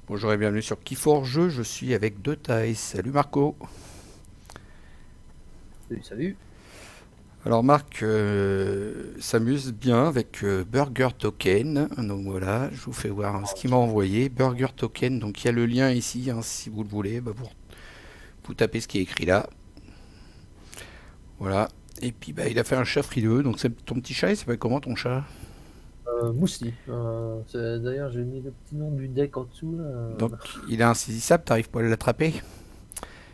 Bonjour et bienvenue sur Keyforge, je suis avec deux tailles. Salut Marco. Salut, salut. Alors Marc s'amuse bien avec Burger Token. Donc voilà, je vous fais voir ce qu'il m'a envoyé. Burger Token, donc il y a le lien ici, hein, si vous le voulez, vous tapez ce qui est écrit là. Voilà. Et puis il a fait un chat frileux, donc c'est ton petit chat, il s'appelle comment ton chat? Moussi. D'ailleurs, j'ai mis le petit nom du deck en dessous, là. Donc il est insaisissable, t'arrives pas à l'attraper?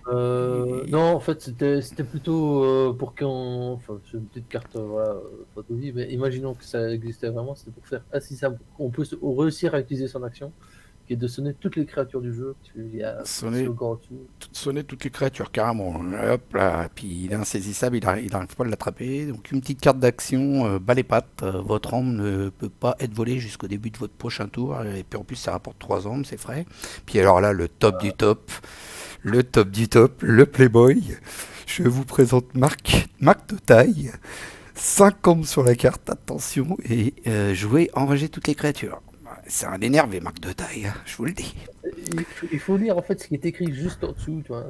Non, en fait, c'était plutôt pour qu'on. Enfin, c'est une petite carte, voilà, pas de vie, mais imaginons que ça existait vraiment, c'était pour faire assisable. On peut réussir à utiliser son action, qui est de sonner toutes les créatures du jeu. Il y a un petit Sonner, slogan en dessous. sonner toutes les créatures carrément. Hop là, puis il est insaisissable, il n'arrive pas à l'attraper. Donc une petite carte d'action, bas les pattes. Votre arme ne peut pas être volée jusqu'au début de votre prochain tour. Et puis en plus ça rapporte 3 armes, c'est frais. Puis alors là, le top du top, le top du top, le Playboy. Je vous présente Marc de taille. 5 armes sur la carte, attention, et jouer, enrager toutes les créatures. C'est un énervé Marc de taille, hein, je vous le dis. Il faut lire en fait ce qui est écrit juste en dessous. Tu vois.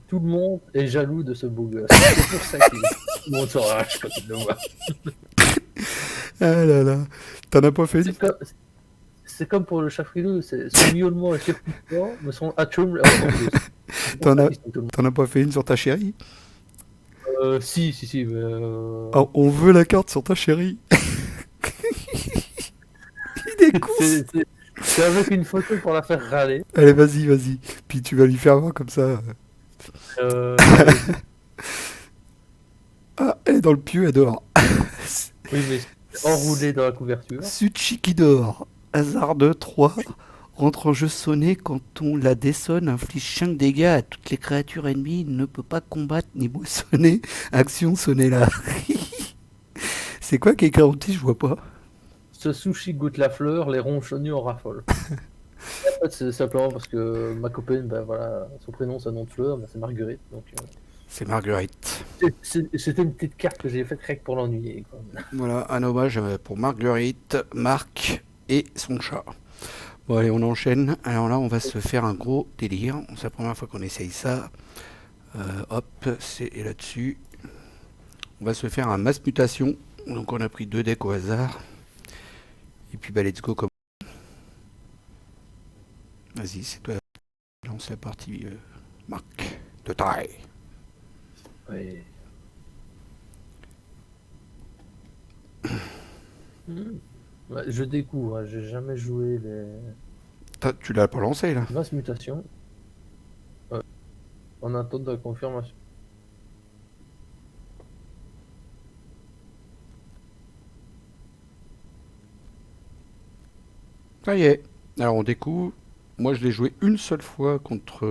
Tout le monde est jaloux de ce beau gosse. C'est pour ça qu'il tout le monde s'enrage quand il le voit. Ah là là, t'en as pas fait une. C'est comme, C'est comme pour le chat frileux, son miaulement est circonspect, mais son atchoum l'est encore plus. C'est pour T'en ça as, qu'ils sont tout le monde. t'en as pas fait une sur ta chérie? Si, mais Ah, on veut la carte sur ta chérie. Il est con. c'est avec une photo pour la faire râler. Allez, vas-y, vas-y. Puis tu vas lui faire voir comme ça. Euh, Ah, elle est dans le pieu, elle dort. oui, mais c'est enroulé dans la couverture. Suchi qui dort. Hasard de 3. Rentre en jeu sonné quand on la dessonne, inflige 5 dégâts à toutes les créatures ennemies, ne peut pas combattre ni moissonner. Action sonner là. C'est quoi qui est garanti, je vois pas. Ce sushi goûte la fleur, les ronchonnus en raffolent. En fait, c'est simplement parce que ma copine, ben voilà, son prénom, c'est un nom de fleur, ben c'est Marguerite. Donc, C'est Marguerite. c'était une petite carte que j'ai faite rien que pour l'ennuyer, quoi. Voilà, un hommage pour Marguerite, Marc et son chat. Bon, allez, on enchaîne. Alors là, on va se faire un gros délire. C'est la première fois qu'on essaye ça. Hop, c'est là-dessus. On va se faire un mass mutation. Donc, on a pris deux decks au hasard. Et puis, let's go. Vas-y, c'est toi. Lance la partie, Marc. De taille. Ouais. Hmm. Ouais, je découvre, hein, j'ai jamais joué les Tu l'as pas lancé, là? mass mutation. En attente de la confirmation. Ça y est. Alors, on découvre. Moi, je l'ai joué une seule fois contre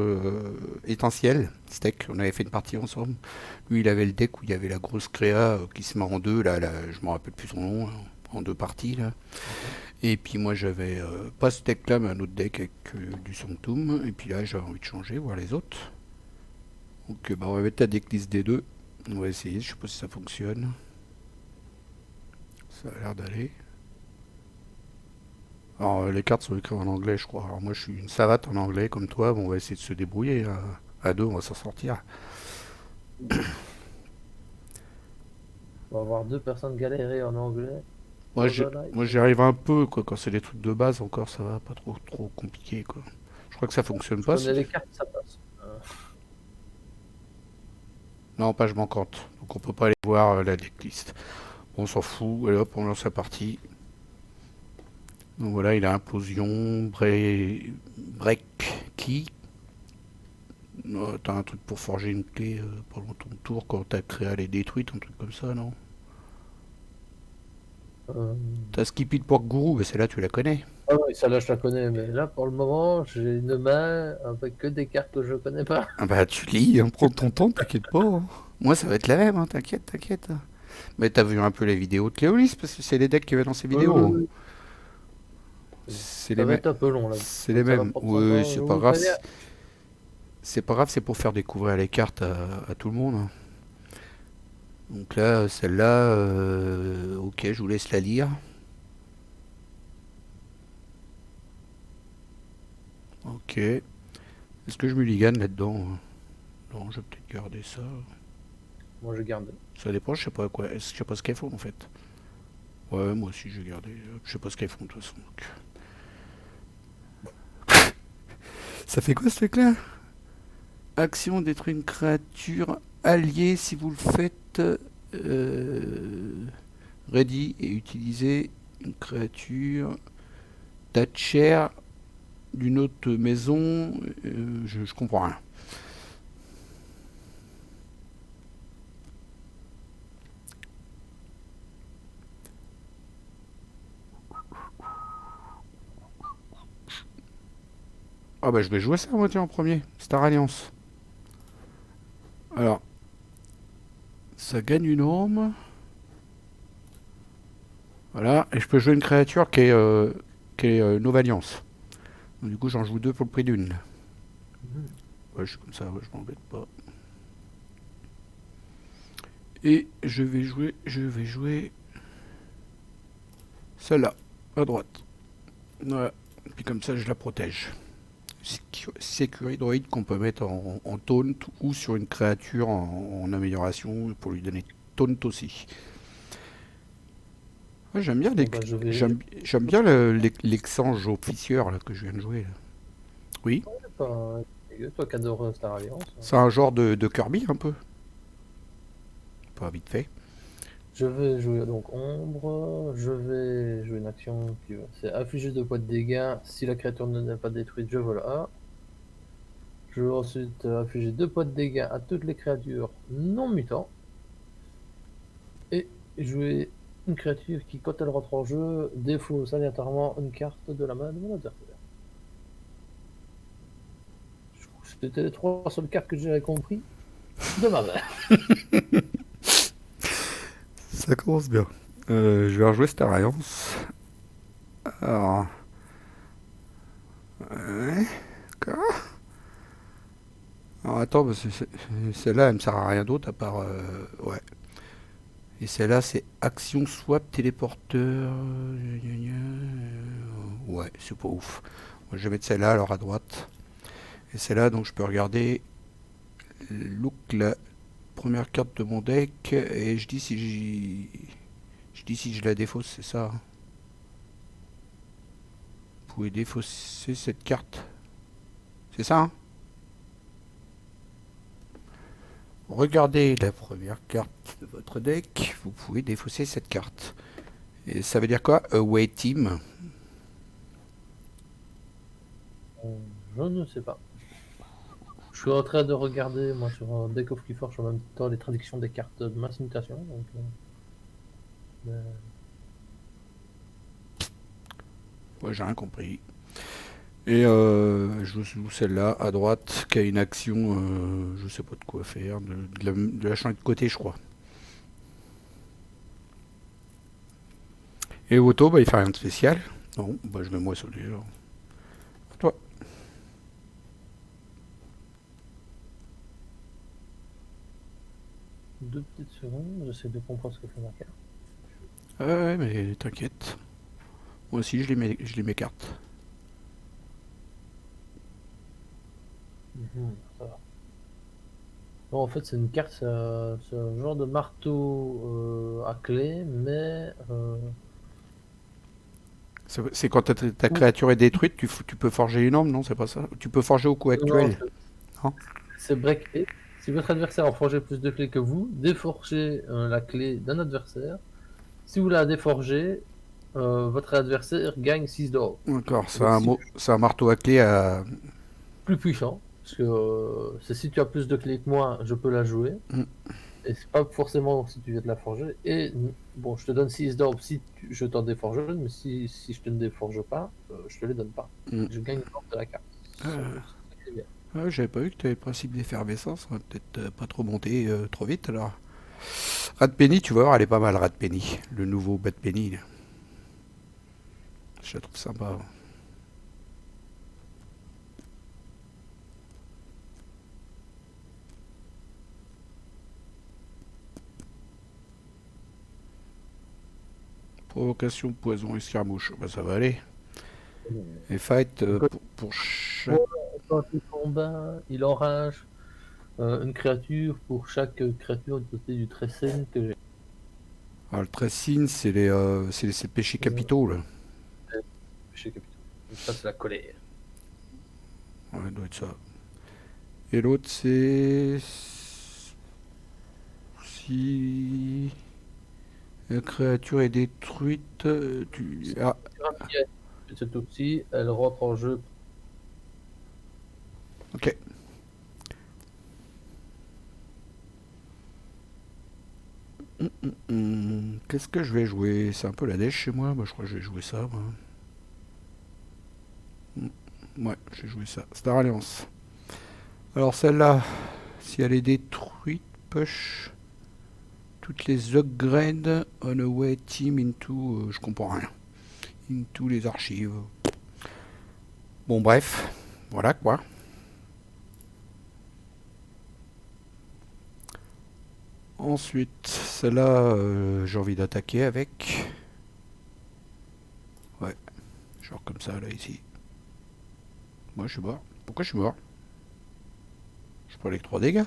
Étincelle, Steak. On avait fait une partie ensemble. Lui, il avait le deck où il y avait la grosse créa qui se met en deux. Là, je me rappelle plus son nom. Là, en deux parties. Là. Et puis, moi, j'avais pas ce deck-là, mais un autre deck avec du Sanctum. Et puis là, j'avais envie de changer, voir les autres. Donc, on va mettre la decklist des deux. On va essayer. Je sais pas si ça fonctionne. Ça a l'air d'aller. Alors, les cartes sont écrites en anglais, je crois. Alors, moi, je suis une savate en anglais comme toi. Bon, on va essayer de se débrouiller. À deux, on va s'en sortir. On va avoir deux personnes galérer en anglais Moi, dans un live. j'y arrive un peu, quoi. Quand c'est des trucs de base, encore, ça va. Pas trop compliqué, quoi. Je crois que ça fonctionne Je pas. connais les cartes, ça passe. Non, page manquante. Donc, on peut pas aller voir la decklist. Bon, on s'en fout. Allez, hop, on lance la partie. Donc, voilà, il a implosion, break, key. T'as un truc pour forger une clé pendant ton tour quand ta créa elle est détruite, un truc comme ça, non? Euh, T'as Skippy de Pork Guru, mais celle-là tu la connais. Ah oui, celle-là je la connais, mais là pour le moment j'ai une main avec que des cartes que je connais pas. Ah bah tu lis, hein, prends ton temps, t'inquiète pas, hein. Moi ça va être la même, hein, t'inquiète. Mais t'as vu un peu les vidéos de Cléolis, parce que c'est les decks qu'il y avait dans ses Oui, oui, vidéos. oui. C'est les Ça va mêmes. être un peu long là. C'est les Ça va mêmes. prendre son Oui, temps, je c'est pas vous grave. préviens. C'est pas grave, c'est pour faire découvrir les cartes à tout le monde, hein. Donc là, celle-là, ok, je vous laisse la lire. Ok. Est-ce que je mulligan là-dedans? Non, je vais peut-être garder ça. Moi, je garde. Ça dépend, je sais pas quoi. Je sais pas ce qu'elles font en fait. Ouais, moi aussi je vais garder. Je sais pas ce qu'elles font de toute façon. Donc. Ça fait quoi ce truc-là? Action détruit une créature alliée si vous le faites. Ready et utiliser une créature Thatcher d'une autre maison. Je comprends rien. Ah bah je vais jouer ça moi tiens en premier. Star Alliance. Alors, ça gagne une arme. Voilà, et je peux jouer une créature qui est Nova Alliance. Donc, du coup j'en joue deux pour le prix d'une. Mhm. Ouais, je suis comme ça, ouais, je m'embête pas. Et je vais jouer celle-là, à droite. Voilà. Et puis comme ça je la protège. Secure droïde qu'on peut mettre en taunt ou sur une créature en amélioration pour lui donner taunt aussi. Ouais, j'aime bien Bon, bah, je vais. j'aime bien l'exchange au officieur là, que je viens de jouer là. Oui, C'est pas dégueu, toi qui adores Star Alliance. c'est un genre de Kirby un peu. Pas vite fait. Je vais jouer donc ombre. Je vais jouer une action qui va. C'est affliger 2 points de dégâts. Si la créature n'est pas détruite, je vole A. Je vais ensuite infliger 2 points de dégâts à toutes les créatures non mutants. Et jouer une créature qui, quand elle rentre en jeu, défausse aléatoirement une carte de la main de mon adversaire. Je crois que c'était les 3 seules cartes que j'avais compris de ma main. Ça commence bien. Je vais rejouer Star Alliance. Alors, ouais, d'accord. Alors attends, parce que celle-là, elle me sert à rien d'autre à part. Ouais. Et celle-là, c'est action swap téléporteur. Ouais, c'est pas ouf. Moi, je vais mettre celle-là alors à droite. Et celle-là, donc je peux regarder look la première carte de mon deck et je dis si je la défausse, c'est ça. Vous pouvez défausser cette carte. C'est ça, hein? Regardez la première carte de votre deck, vous pouvez défausser cette carte. Et ça veut dire quoi? Away team. Je ne sais pas. Je suis en train de regarder, moi, sur Deck of Keyforge en même temps les traductions des cartes de masse mutation. Donc, euh, Ouais, j'ai rien compris. Et je joue celle-là à droite qui a une action, je sais pas de quoi faire, de la changer de côté, je crois. Et Otto, bah, il fait rien de spécial. Non, bah, je mets moi celui là. À toi. 2 petites secondes, j'essaie de comprendre ce que fait ma carte. Ouais, mais t'inquiète. Moi aussi, je les m'écarte. Ça va. Bon, en fait, c'est une carte, c'est un genre de marteau à clé, mais C'est quand ta ou- créature est détruite, tu peux forger une arme, non? C'est pas ça? Tu peux forger au coût non, actuel. Non. c'est break it. Si votre adversaire a forgé plus de clés que vous, déforgez la clé d'un adversaire. Si vous la déforgez, votre adversaire gagne 6 d'or. D'accord, Et donc, si c'est un marteau à clé à. plus puissant, parce que c'est si tu as plus de clés que moi, je peux la jouer. Mm, Et c'est pas forcément si tu viens de la forger. Et bon, je te donne 6 d'or si je t'en déforge une, mais si je te ne déforge pas, je te les donne pas. mm. Je gagne une de la carte. C'est bien. J'avais pas vu que tu avais le principe d'effervescence. On va peut-être pas trop monter trop vite alors. Rat Penny, tu vas voir, elle est pas mal, Rat Penny. Le nouveau Bad Penny. Là. Je la trouve sympa. Provocation, poison, escarmouche. Bah, ça va aller. Et fight Donc, pour chaque. pour quand le combat, il enrage une créature pour chaque créature dotée du trait que j'ai. Alors, le tracing, c'est les péchés capitaux, là. Péché capitaux. Donc ça, c'est la colère. Ouais, doit être ça. Et l'autre, c'est. Si la créature est détruite, tu. Ah, Sur un billet, cette tour-ci, elle rentre en jeu. ok. Qu'est-ce que je vais jouer? C'est un peu la dèche chez moi. Bah, je crois que je vais jouer ça, moi. Ouais, j'ai joué ça. Star Alliance. Alors celle-là, si elle est détruite, push toutes les upgrades on a way team into. Je comprends rien. Into les archives. Bon, bref. Voilà quoi. Ensuite, celle-là, j'ai envie d'attaquer avec. Ouais, genre comme ça, là, ici. Moi, je suis mort. Pourquoi je suis mort? Je prends les 3 dégâts.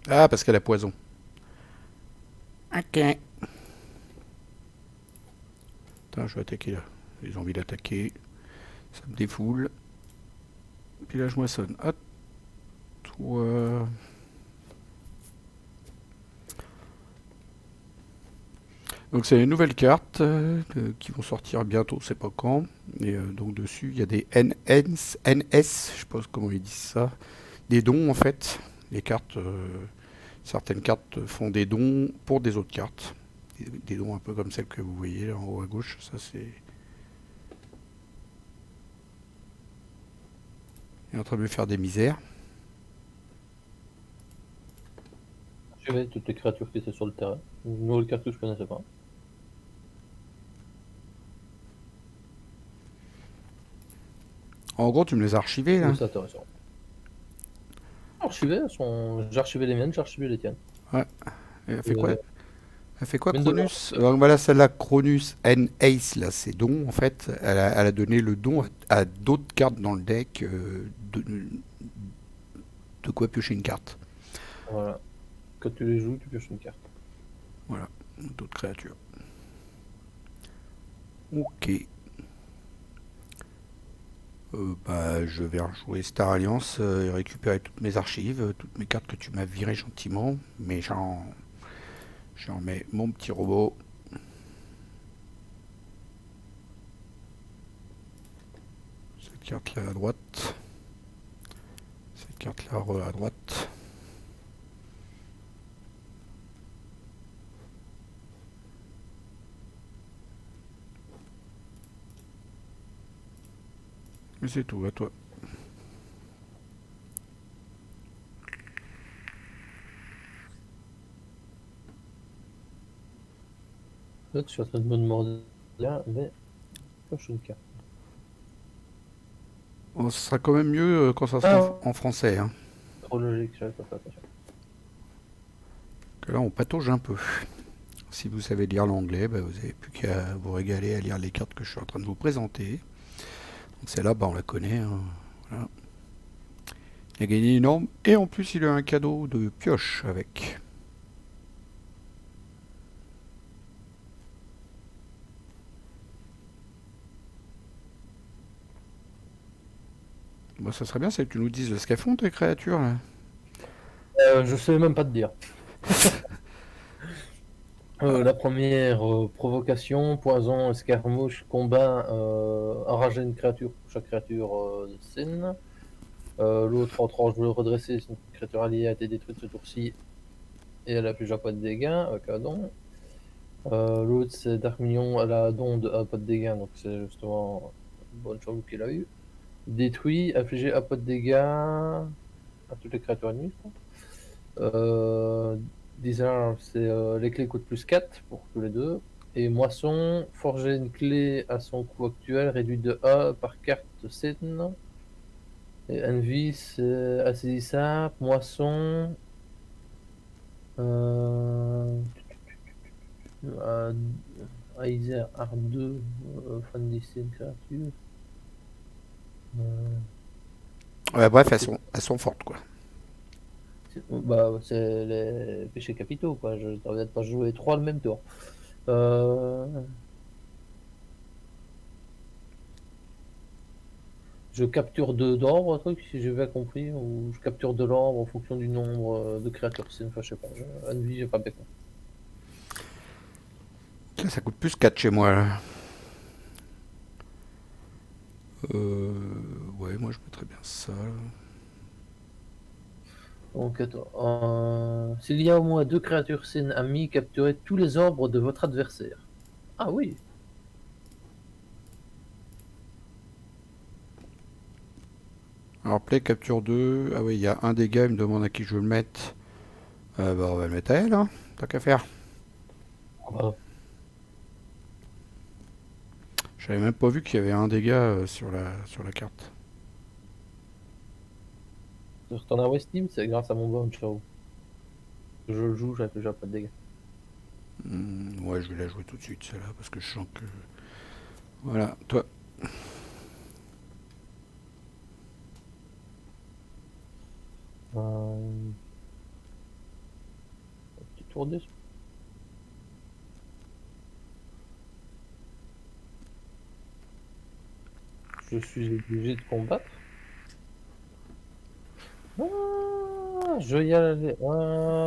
Ah, parce qu'elle a poison. Ok. Attends, je vais attaquer là. J'ai envie d'attaquer. Ça me défoule. Puis là, je moissonne. Ah, toi. Donc, c'est les nouvelles cartes qui vont sortir bientôt, c'est pas quand. Et donc, dessus, il y a des NS, je sais pas comment ils disent ça. Des dons, en fait. Les cartes. Certaines cartes font des dons pour des autres cartes. Des dons un peu comme celle que vous voyez là en haut à gauche. Ça, c'est. Il est en train de me faire des misères. Je vais toutes les créatures qui étaient sur le terrain. Une nouvelle carte que je connaissais pas. En gros, tu me les as archivées là. Oui, c'est intéressant. Archivé, j'ai archivé les miennes, j'ai archivé les tiennes. Ouais. Elle fait quoi? Euh, Elle fait quoi, mine de rien, Cronus? Voilà, celle-là, Cronus N Ace, là, c'est don, en fait. Elle a donné le don à d'autres cartes dans le deck. De quoi piocher une carte. voilà. Quand tu les joues, tu pioches une carte. Voilà, d'autres créatures. Ok. Bah, je vais rejouer Star Alliance et récupérer toutes mes archives, toutes mes cartes que tu m'as virées gentiment. Mais j'en mets mon petit robot. Cette carte là à droite. Cette carte là à droite. Mais c'est tout, à toi. Là, je suis en train de me demander, mais pioche une carte. Oh, ce sera quand même mieux quand ça sera Ah, en français. Hein. trop logique, j'avais pas fait attention. Que là, on patauge un peu. Si vous savez lire l'anglais, bah, vous n'avez plus qu'à vous régaler à lire les cartes que je suis en train de vous présenter. Donc celle-là, bah, on la connaît. Hein. Voilà. Il a gagné énorme. Et en plus, il a un cadeau de pioche avec. Bon, ça serait bien, c'est que tu nous dises ce qu'elles font, tes créatures. Là. Je sais même pas te dire. La première, provocation, poison, escarmouche, combat, enrager une créature pour chaque créature de scène. L'autre, entre en jeu redressé, si une créature alliée a été détruite ce tour-ci et elle a pas de dégâts, avec un don. L'autre, c'est Dark Minion, elle a don de pas de dégâts, donc c'est justement une bonne chance qu'il a eu. Détruit, infliger pas de dégâts à toutes les créatures ennemies, je crois. Disarm, c'est les clés coûtent plus 4 pour tous les deux. Et Moisson, forger une clé à son coût actuel, réduit de A par carte de scène. Et Envy, c'est assaisissable. Moisson. Euh... Euh, Aizer R2, fan d'essai de créature. Euh, Ouais, bref, ça, elles sont fortes, quoi. bah, c'est les péchés capitaux, quoi. Je t'avais pas joué trois le même tour. Euh, je capture deux d'ordre, un truc, si j'ai bien compris, ou je capture de l'ordre en fonction du nombre de créatures. C'est une fois, je sais pas. Envie, j'ai pas bien compris. Ça coûte plus 4 chez moi, là. Ouais, moi je mettrais bien ça. Donc, attends. S'il y a au moins deux créatures saines amies, capturez tous les ordres de votre adversaire. Ah oui. Alors, play, capture 2. Ah oui, il y a un dégât, il me demande à qui je veux le mettre. Bah, on va le mettre à elle, hein. Tant qu'à faire. Ah bah, J'avais même pas vu qu'il y avait un dégât sur la carte. je retourne à West Team, c'est grâce à mon bon show. Je le joue, j'avais déjà pas de dégâts. Ouais, je vais la jouer tout de suite, celle-là, parce que je sens que. Voilà, toi. Un petit tour de. Je suis obligé de combattre. Je vais y aller.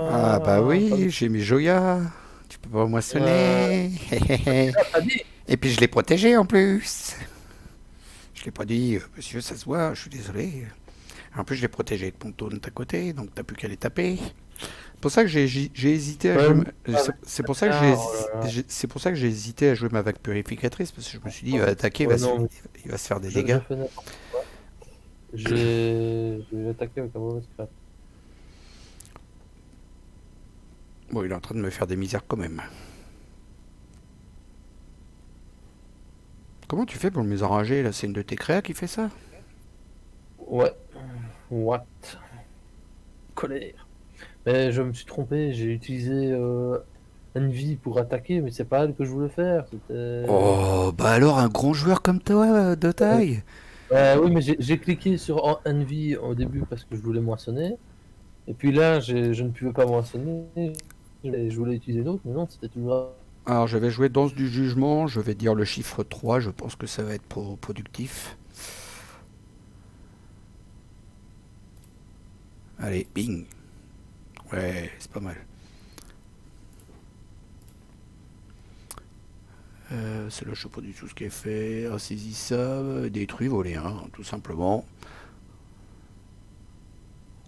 Ah, bah Pas bien. oui, j'ai mis Joya. Tu peux pas moissonner. Ah, pas dit. Et puis je l'ai protégé en plus. Je l'ai pas dit, monsieur, ça se voit, je suis désolé. En plus, je l'ai protégé avec mon taunt à côté, donc t'as plus qu'à les taper. C'est pour ça que j'ai hésité à jouer. Ouais, ah, C'est pour ça que ah, oh là là. c'est pour ça que j'ai hésité à jouer ma vague purificatrice parce que je me suis dit il va attaquer, Ouais, non, il va se faire des je dégâts. fais n'importe quoi. J'ai attaqué avec la mauvaise carte. Bon, il est en train de me faire des misères quand même. Comment tu fais pour me les enrager là? C'est une de tes créas qui fait ça? Ouais. What? Colère. Mais je me suis trompé, j'ai utilisé Envie pour attaquer, mais c'est pas elle que je voulais faire. C'était. Oh, bah alors un grand joueur comme toi de taille. Oui, mais j'ai cliqué sur Envy au début parce que je voulais moissonner. Et puis là, je ne pouvais pas moissonner. Je voulais utiliser l'autre, mais non, c'était toujours. Alors je vais jouer danse du jugement, je vais dire le chiffre 3. Je pense que ça va être productif. Allez, bing. Ouais, c'est pas mal. C'est là, je sais pas du tout ce qui est fait. Insaisissable, détruit, volé, hein, tout simplement.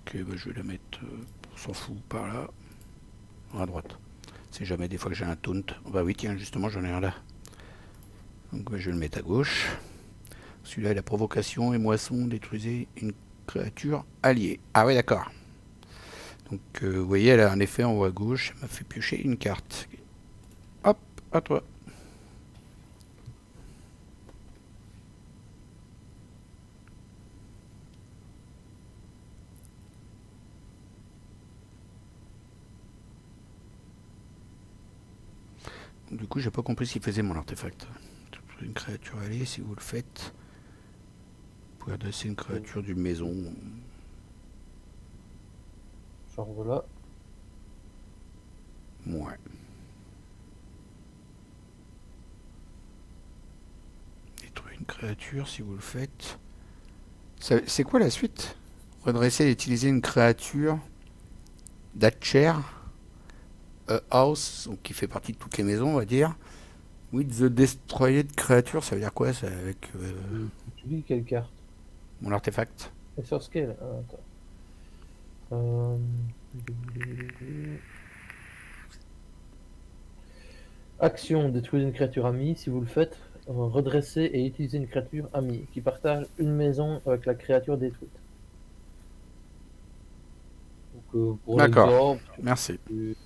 Ok, bah, je vais la mettre, on s'en fout, par là, à droite. C'est jamais des fois que j'ai un taunt. Bah oui, tiens, justement, j'en ai un là. Donc bah, je vais le mettre à gauche. Celui-là est la provocation et moisson, détruisez une créature alliée. Ah ouais, d'accord. Donc vous voyez, elle a un effet en haut à gauche, elle m'a fait piocher une carte. Hop, à toi. Du coup, j'ai pas compris ce qu'il faisait mon artefact. Une créature alliée, si vous le faites, vous pouvez adresser une créature d'une maison. Genre voilà. Ouais. Détruire une créature, si vous le faites. C'est quoi la suite? Redresser et utiliser une créature d'Hatcher house, donc qui fait partie de toutes les maisons, on va dire. With the destroyed creature, ça veut dire quoi ça, avec Tu lis quelle carte? mon artefact? Et sur scale. Ah, attends. Euh, Action, détruire une créature amie. Si vous le faites, redressez et utilisez une créature amie qui partage une maison avec la créature détruite. Donc, pour D'accord, l'exemple, merci. tu,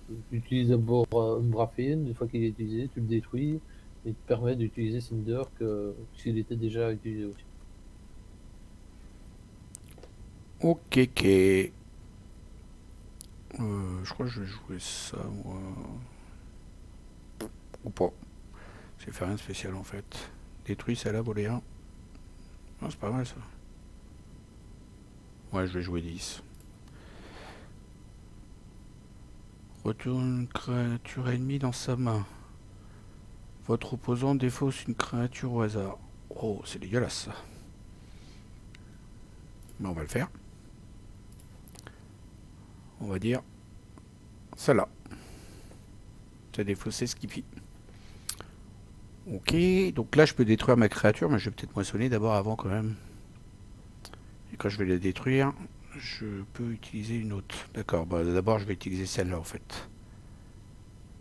tu utilises d'abord Umbrafen. Une fois qu'il est utilisé, tu le détruis. Et il te permet d'utiliser Cinder que s'il était déjà utilisé aussi. Ok, ok. Je crois que je vais jouer ça, moi. Ou pas. J'ai fait rien de spécial en fait. Détruit celle-là, volé 1. Non, c'est pas mal ça. Ouais, je vais jouer 10. Retourne une créature ennemie dans sa main. Votre opposant défausse une créature au hasard. Oh, c'est dégueulasse ça. Mais on va le faire. On va dire celle-là. Ça défaussé Skippy. Ok, donc là je peux détruire ma créature, mais je vais peut-être moissonner d'abord avant quand même. Et quand je vais la détruire, je peux utiliser une autre. D'accord, bah d'abord je vais utiliser celle-là en fait.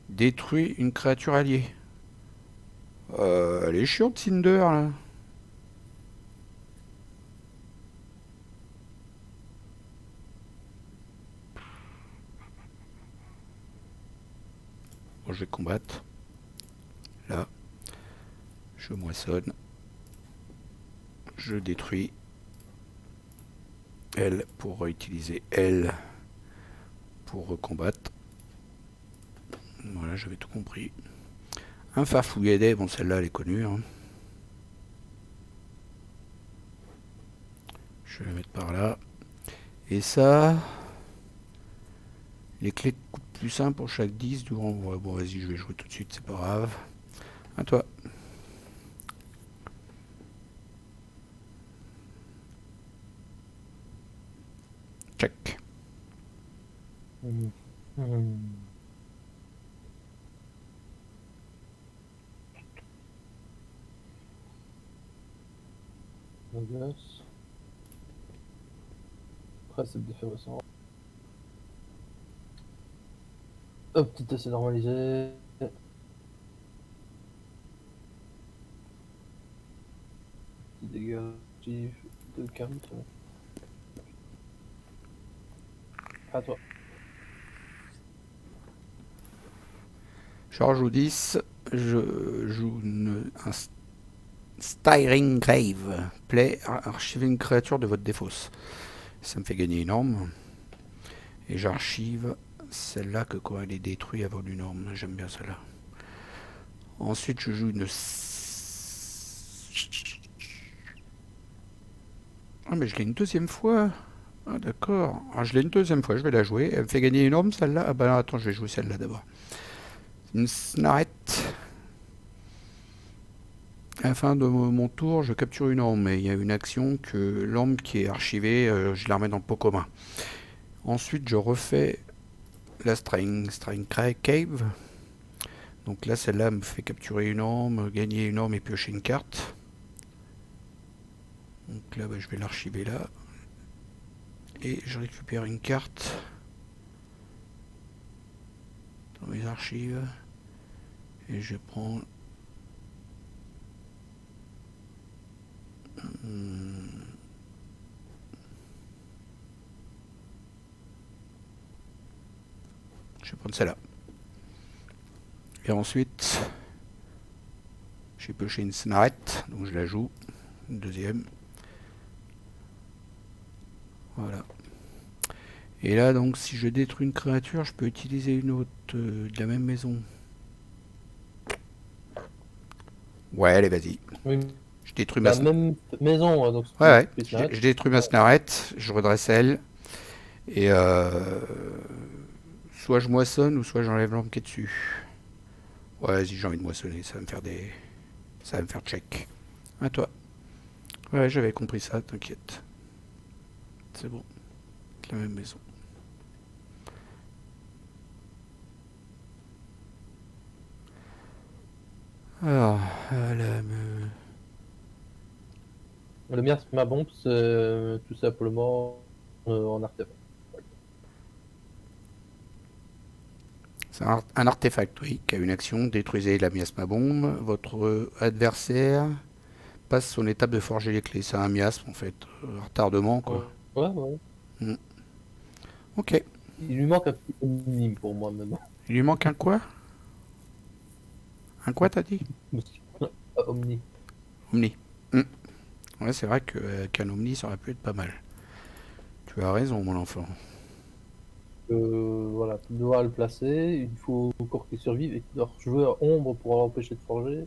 Détruit une créature alliée. Elle est chiante Cinder là. Bon, je vais combattre. Là, je moissonne. Je détruis. Elle pour utiliser elle pour recombattre. Voilà, j'avais tout compris. Un farfouillet, bon celle-là elle est connue. Hein. Je vais la mettre par là. Et ça, les clés coûtent plus 1 pour chaque 10 du renvoi. Bon vas-y, je vais jouer tout de suite, c'est pas grave. À toi. Check. Mhm. Mhm. Gosse. Principe d'effervescence. Hop, petit essai normalisé. Petit dégâts actifs de 4. À toi. Je rejoue 10. Je joue un Styring Grave. Play, archiver une créature de votre défausse. Ça me fait gagner une norme. Et j'archive celle-là que quand elle est détruite avant une norme. J'aime bien celle-là. Ensuite, je joue une... Ah, mais je l'ai une deuxième fois. Ah, d'accord. Ah, je l'ai une deuxième fois. Je vais la jouer. Elle me fait gagner une norme, celle-là. Ah, bah attends, je vais jouer celle-là d'abord. Une snarette. À la fin de mon tour, je capture une arme, mais il y a une action que l'arme qui est archivée, je la remets dans le pot commun. Ensuite, je refais la string cave. Donc là, celle-là me fait capturer une arme, gagner une arme et piocher une carte. Donc là, bah, je vais l'archiver là. Et je récupère une carte dans mes archives. Et je prends... Je vais prendre celle-là. Et ensuite, j'ai pioché une snarette, donc je la joue. Une deuxième. Voilà. Et là, donc, si je détruis une créature, je peux utiliser une autre de la même maison. Ouais, allez, vas-y. Oui, Je détruis ma la même maison, hein, donc Ouais, ouais. tu Je détruis ma snarette, je redresse elle. Et soit je moissonne ou soit j'enlève l'arme qui est dessus. Ouais, vas-y, j'ai envie de moissonner, ça va me faire des... Ça va me faire check. À toi. Ouais, j'avais compris ça, t'inquiète. C'est bon. La même maison. Alors, Le mien, c'est ma bombe, c'est tout simplement en artefact. c'est un artefact, oui, qui a une action. Détruisez la miasma bombe. Votre adversaire passe son étape de forger les clés. C'est un miasme, en fait. Retardement, quoi. Ouais, ouais. Hmm. Ok. Il lui manque un petit omni pour moi maintenant. Il lui manque un quoi? Un quoi, t'as dit? Omni. Omni. Hmm. Ouais, c'est vrai qu'un Omni, ça aurait pu être pas mal. Tu as raison, mon enfant. voilà, tu dois le placer, il faut encore qu'il survive et tu dois jouer à ombre pour l'empêcher de forger.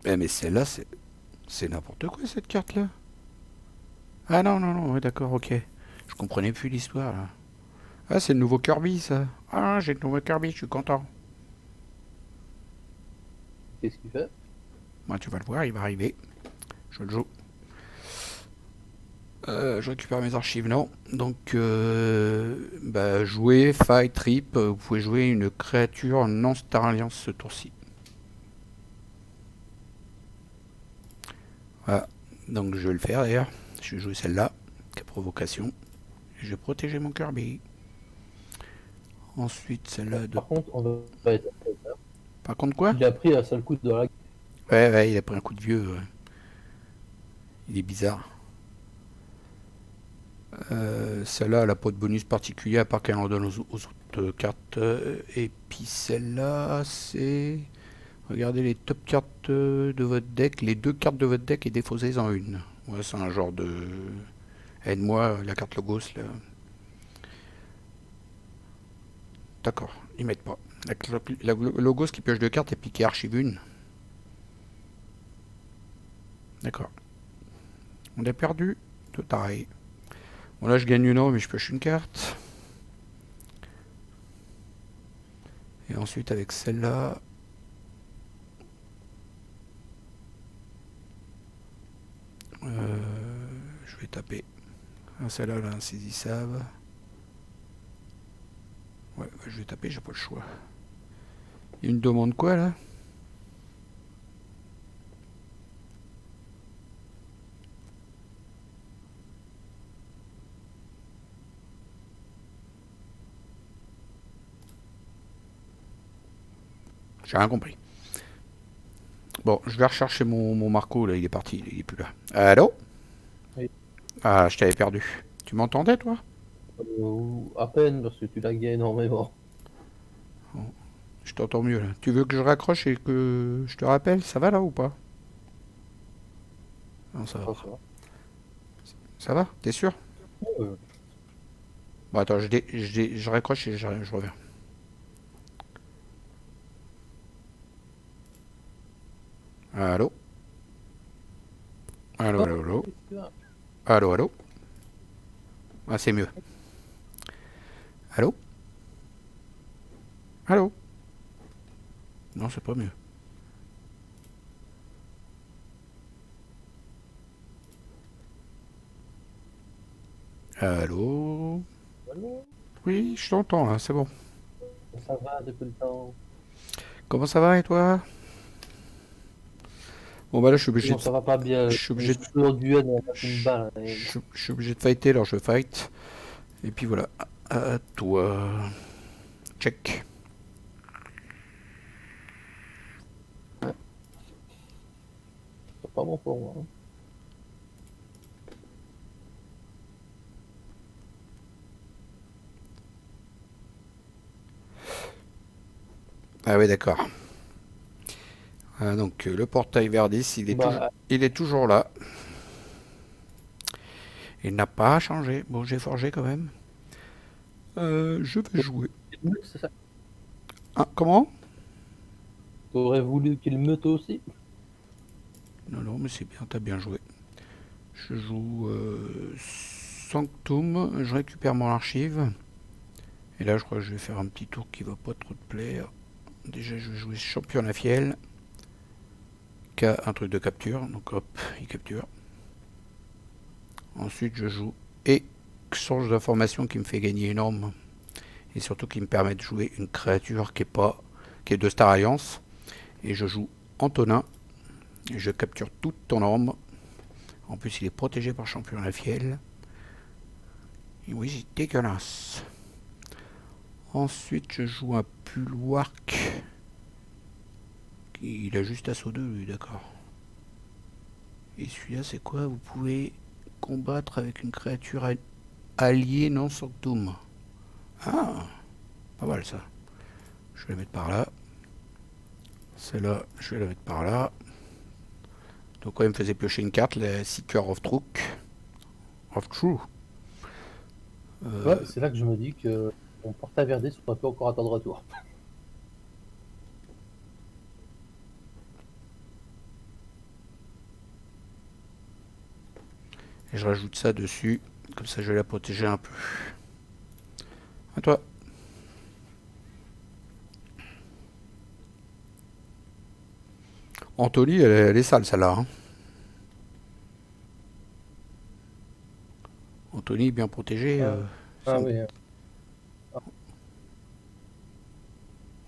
Eh, mais celle-là, c'est n'importe quoi cette carte-là. Ah non, non, non, ouais, d'accord, ok. Je comprenais plus l'histoire là. Ah, c'est le nouveau Kirby ça. Ah, j'ai le nouveau Kirby, je suis content. Qu'est-ce qu'il fait? Moi, tu vas le voir, il va arriver. Je le joue. Je récupère mes archives, non. Donc, bah, jouer, fight, trip, vous pouvez jouer une créature non Star Alliance ce tour-ci. Voilà. Donc, je vais le faire d'ailleurs. Je vais jouer celle-là, qui a provocation. Je vais protéger mon Kirby. Ensuite, celle-là de. Par contre, on va être. Par contre, quoi? Il a pris un seul coup de la. Ouais, ouais, il a pris un coup de vieux. Ouais. Il est bizarre. Celle-là, elle n'a pas de bonus particulier à part qu'elle en donne aux autres cartes. Et puis celle-là, c'est. Regardez les top cartes de votre deck. Les deux cartes de votre deck et défausez en une. Ouais, c'est un genre de. Aide-moi, la carte Logos là. D'accord, ils mettent pas. La Logos qui pioche deux cartes et puis qui archive une. D'accord. On a perdu. Tout pareil. Bon, là, je gagne une eau, mais je pioche une carte. Et ensuite, avec celle-là. Je vais taper. Celle-là, là, insaisissable. Ouais, bah, je vais taper, j'ai pas le choix. Il me demande quoi là? J'ai rien compris. Bon, je vais rechercher mon Marco, là, il est parti, il est plus là. Allô? Oui. Ah, je t'avais perdu. Tu m'entendais, toi? À peine parce que tu l'as gagné énormément. Je t'entends mieux, là. Tu veux que je raccroche et que je te rappelle? Ça va, là, ou pas? Non, ça va Ça, pas. ça va. Ça va? T'es sûr? Euh, Bon, attends, je raccroche et je reviens. Allô? Allô, allô, allô? Allô, allô? Ah, c'est mieux. Allô? Allô? Non, c'est pas mieux. Allô? Allô. Oui, je t'entends, là, c'est bon. Ça va depuis le temps. Comment ça va, et toi? Bon, bah là, Non, ça va pas bien. je suis Je obligé de, suis en duel, on a une je, balle, hein. je suis obligé de fighter, alors je fight. Et puis voilà. À toi. Check. C'est pas bon pour moi, hein. Ah ouais, d'accord. Donc le portail Verdis, Bah, il est toujours là. Il n'a pas changé. Bon, j'ai forgé quand même. Je vais jouer. c'est ça. Ah, comment? T'aurais voulu qu'il meute aussi? Non, non, mais c'est bien, t'as bien joué. Je joue Sanctum, je récupère mon archive. Et là, je crois que je vais faire un petit tour qui va pas trop te plaire. Déjà, je vais jouer champion à fiel. Qui a un truc de capture. Donc hop, il capture. Ensuite, je joue échange d'informations qui me fait gagner énorme. Et surtout qui me permet de jouer une créature qui est de Star Alliance. Et je joue Antonin. Et je capture toute ton arme. En plus, il est protégé par champion à la fiel. Et oui, c'est dégueulasse. Ensuite, je joue un Pulwark. Il a juste assaut 2, lui, d'accord. Et celui-là, c'est quoi? Vous pouvez combattre avec une créature alliée non sanctum. Ah, pas mal ça. Je vais la mettre par là. Celle-là, je vais la mettre par là. Donc quand il me faisait piocher une carte, la Seeker of Truth. Of True. Ouais, c'est là que je me dis que mon porte-à Verde, ça peut encore attendre un tour. Et je rajoute ça dessus. Comme ça, je vais la protéger un peu. À toi. Anthony, elle est sale, celle-là. Hein. Anthony, bien protégé. Ah oui,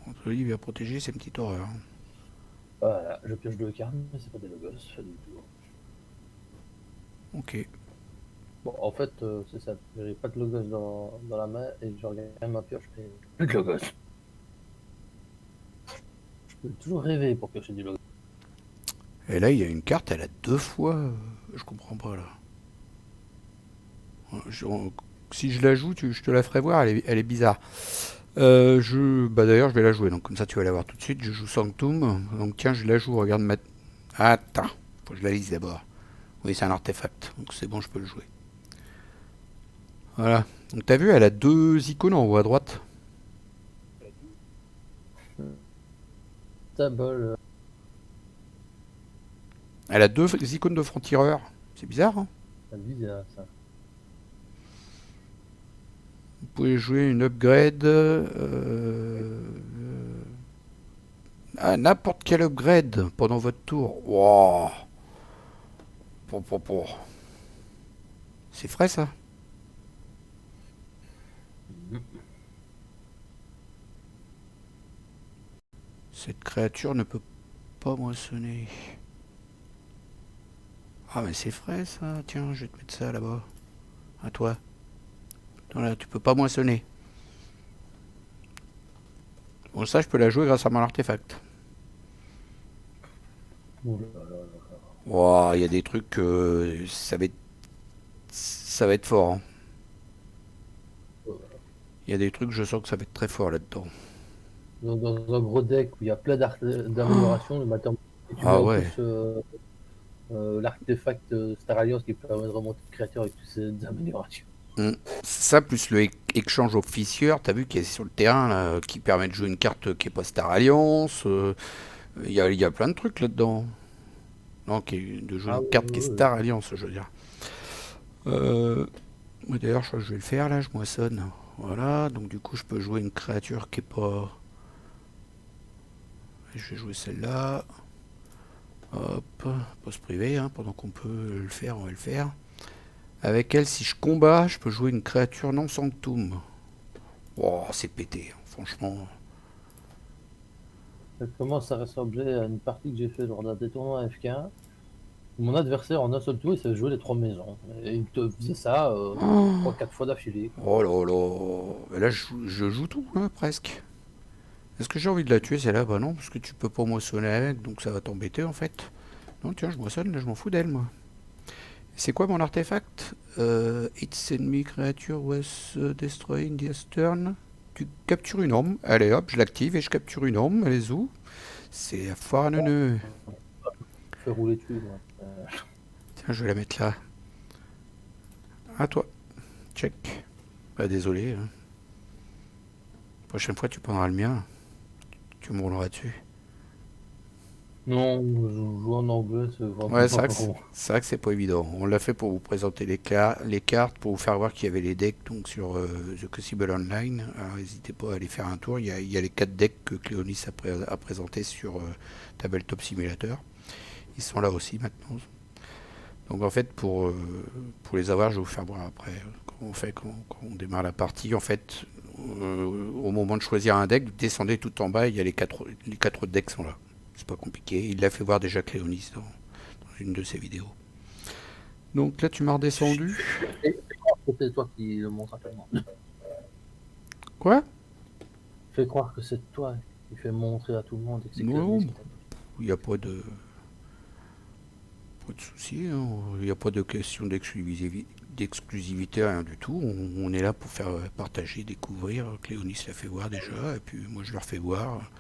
Anthony, bien protégé, c'est une petite horreur. Hein. voilà, je pioche 2 cartes, mais c'est pas des logos, pas du tout. Ok. Bon, en fait, c'est ça. J'ai pas de logos dans la main et je regarde ma pioche, mais plus de logos. Je peux toujours rêver pour piocher du logos. Et là, il y a une carte, elle a 2 fois. Je comprends pas, là. Si je la joue, je te la ferai voir, elle est bizarre. D'ailleurs, je vais la jouer, donc comme ça tu vas la voir tout de suite. Je joue Sanctum, donc tiens, je la joue, regarde ma... Attends, faut que je la lise d'abord. Oui, c'est un artefact, donc c'est bon, je peux le jouer. Voilà. Donc t'as vu, elle a 2 icônes en haut à droite. Table, Elle a 2 icônes de franc-tireur. C'est bizarre, hein. ça me dit ça. Vous pouvez jouer une upgrade... n'importe quel upgrade pendant votre tour. Wow. C'est frais, ça. Cette créature ne peut pas moissonner. Ah mais c'est frais ça, tiens, je vais te mettre ça là-bas. À toi. Non, là, tu peux pas moissonner. Bon ça je peux la jouer grâce à mon artefact. Oh là là là là. Wow, il y a des trucs ça va être fort. Hein. Il y a des trucs je sens que ça va être très fort là-dedans. Dans un gros deck où il y a plein d'améliorations, le matin, et tu mets Ah en ouais. plus l'artefact Star Alliance qui permet de remonter de créature avec toutes ces améliorations. Hmm. Ça plus le échange officieur, t'as vu qu'il est sur le terrain là, qui permet de jouer une carte qui est pas Star Alliance. Il y a plein de trucs là-dedans. Non, de jouer Ah une oui, carte qui est oui, Star oui. Alliance, je veux dire. Euh, D'ailleurs, je crois que je vais le faire là, je moissonne. Voilà, donc du coup, je peux jouer une créature qui est pas. Je vais jouer celle-là. Hop, poste privé, hein, pendant qu'on peut le faire, on va le faire. Avec elle, si je combats, je peux jouer une créature non sanctum. Oh, c'est pété, hein, franchement. Ça commence à ressembler à une partie que j'ai fait lors d'un des tournois FK1. Mon adversaire, en un seul tour, il savait jouer les 3 maisons. Et il te faisait ça Oh, 3-4 fois d'affilée. oh là là. Et là, je joue tout, hein, presque. Est-ce que j'ai envie de la tuer celle-là? Bah non, parce que tu peux pas moissonner avec, donc ça va t'embêter en fait. Non, tiens, je moissonne, là, je m'en fous d'elle, moi. C'est quoi mon artefact? Its enemy creature was destroyed in the turn. Tu captures une orme. Allez hop, je l'active et je capture une orme. Elle est où? C'est la foire à neuneu. Fait rouler dessus, moi. Tiens, je vais la mettre là. À toi. Check. Bah désolé. Hein. Prochaine fois, tu prendras le mien. Tu me rouleras dessus. Non, je joue en anglais, c'est Ouais, vraiment pas bon. c'est vrai que c'est pas évident. On l'a fait pour vous présenter les cartes, pour vous faire voir qu'il y avait les decks donc sur The Crucible Online. Alors n'hésitez pas à aller faire un tour. Il y a les 4 decks que Cléonis a présentés sur Tabletop Simulator. Ils sont là aussi maintenant. Donc en fait, pour les avoir, je vais vous faire voir après. Comment on fait quand on démarre la partie. En fait, au moment de choisir un deck, descendez tout en bas, il y a les quatre decks sont là. C'est pas compliqué. Il l'a fait voir déjà Cléonis dans une de ses vidéos. Donc là, tu m'as redescendu. C'est toi qui le montre à tout le monde. Quoi? Fais croire que c'est toi qui fais montrer à tout le monde et que c'est Non, Cléonis qui t'a dit. il n'y a pas de souci. Hein. Il n'y a pas de question d'exclusivité, rien du tout. On est là pour faire partager, découvrir. Cléonis l'a fait voir déjà, et puis moi je leur fais voir.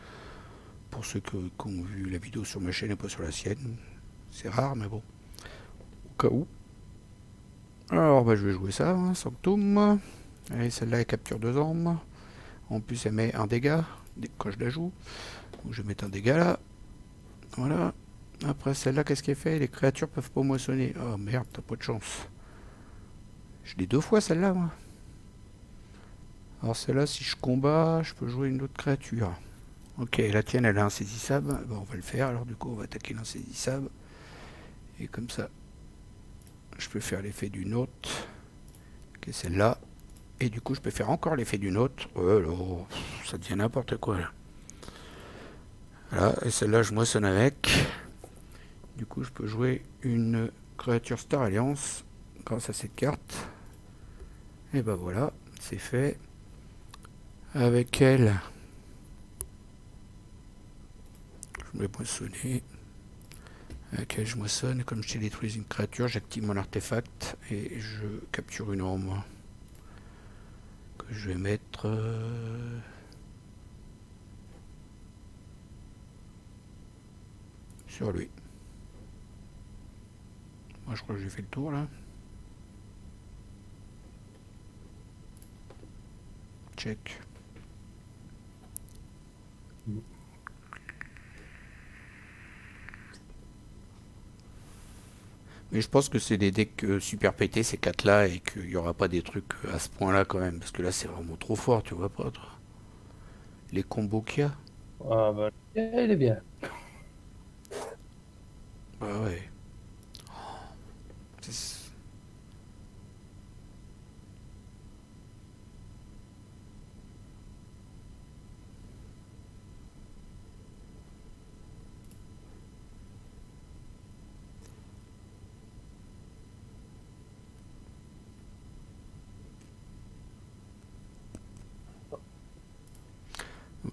Pour ceux qui ont vu la vidéo sur ma chaîne et pas sur la sienne. C'est rare, mais bon, au cas où. Alors, bah, je vais jouer ça, hein, Sanctum. Allez, celle-là, elle capture 2 armes. En plus, elle met un dégât quand je la joue. Donc, je vais mettre un dégât là. Voilà. Après, celle-là, qu'est-ce qu'elle fait? Les créatures peuvent pas moissonner. Oh merde, t'as pas de chance. Je l'ai 2 fois celle-là, moi. Alors, celle-là, si je combats, je peux jouer une autre créature. Ok, la tienne, elle est insaisissable. Bon, on va le faire. Alors, du coup, on va attaquer l'insaisissable. Et comme ça, je peux faire l'effet d'une autre, qui est celle-là. Et du coup, je peux faire encore l'effet d'une autre. Oh là, ça devient n'importe quoi là. Voilà, et celle-là, je moissonne avec. Du coup, je peux jouer une créature Star Alliance grâce à cette carte. Et ben voilà, c'est fait. Avec elle, je vais moissonner. Avec elle, je moissonne. Comme je détruis une créature, j'active mon artefact et je capture une arme que je vais mettre sur lui. Moi, je crois que j'ai fait le tour là. Check. Mais je pense que c'est des decks super pétés ces 4 là et qu'il n'y aura pas des trucs à ce point là quand même. Parce que là c'est vraiment trop fort, tu vois pas toi. Les combos qu'il y a. Ah bah, il est bien. Bah ouais. C'est-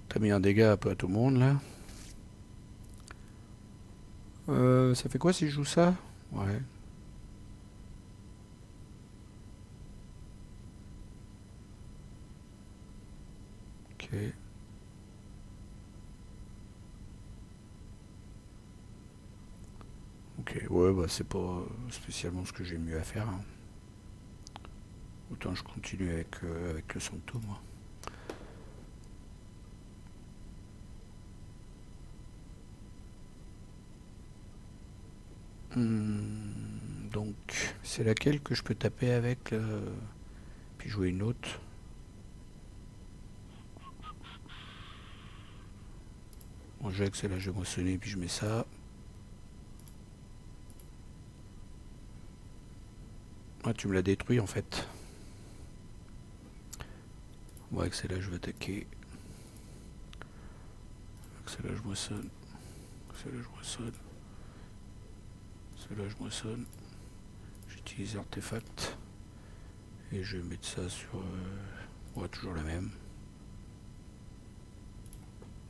T'as mis un dégât un peu à tout le monde là. Ça fait quoi si je joue ça? Ouais. Ok. Ok. Ouais bah c'est pas spécialement ce que j'ai mieux à faire, hein. Autant je continue avec le Santo moi. Donc c'est laquelle que je peux taper avec puis jouer une autre. Bon, je vais avec celle-là, je vais moissonner puis je mets ça. Ah, tu me l'as détruit en fait. Bon, avec celle-là, je vais attaquer. Avec celle-là, je moissonne. Avec celle-là, je moissonne. Celle-là, je moissonne. J'utilise l'artefact. Et je vais mettre ça sur. Ouais, toujours la même.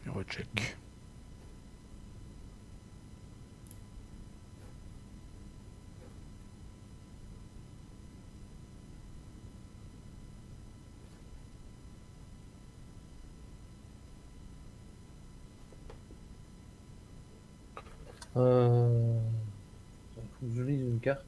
Et recheck. Euh... Faut que je lise une carte.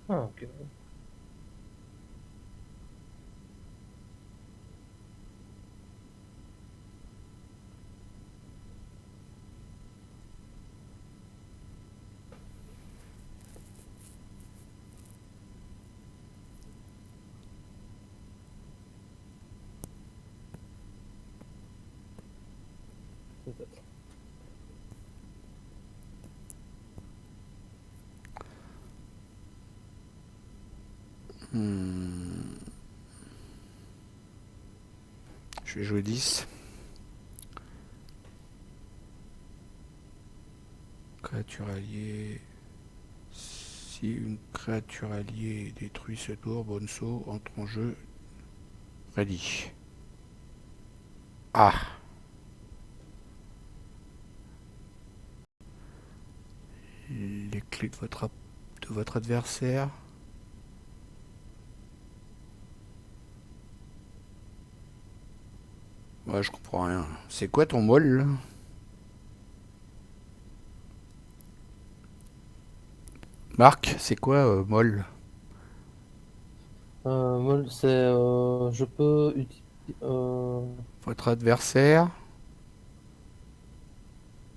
Ah, ok. Peut-être. Hmm, je vais jouer 10. Créature alliée. Si une créature alliée détruit ce tour, Bonso entre en jeu. Ready. Ah! les clés de votre adversaire. Ouais, je comprends rien. C'est quoi ton molle là? Marc, c'est quoi molle? Moi, c'est je peux utiliser Votre adversaire?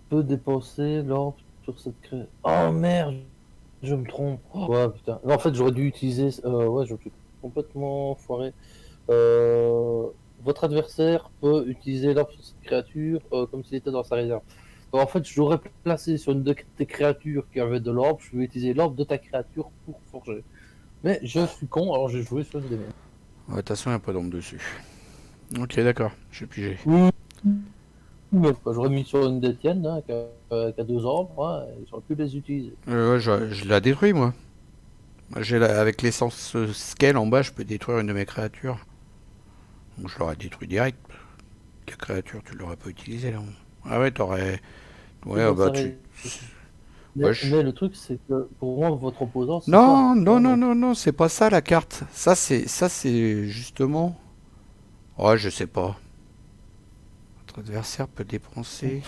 peut dépenser l'ordre sur cette créature. Oh merde, je me trompe. Oh, ouais, putain. Non, en fait, j'aurais dû utiliser. Ouais, je me suis complètement foiré. Votre adversaire peut utiliser l'ordre sur cette créature comme s'il était dans sa réserve. Donc, en fait, j'aurais placé sur une de tes créatures qui avait de l'orbe, je vais utiliser l'orbe de ta créature pour forger. Mais je suis con, alors j'ai joué sur une des miennes. Ouais, de toute façon, il n'y a pas d'ombre dessus. Ok, d'accord, j'ai pigé. Oui, mais quoi, j'aurais mis sur une des tiennes hein, qui a deux orbes, ouais, j'aurais pu les utiliser. Ouais, je la détruis, moi. Avec l'essence scale en bas, je peux détruire une de mes créatures. Donc je l'aurais détruit direct. La créature, tu l'aurais pas utilisée là. Ah ouais, t'aurais. Ouais, Dans bah sa tu. réserve. Ouais, Mais le truc, c'est que pour moi, votre opposant, c'est ça. non, Tu non, vois, non, donc, non, non, c'est pas ça la carte. Ça c'est justement. Ouais, je sais pas. Votre adversaire peut dépenser.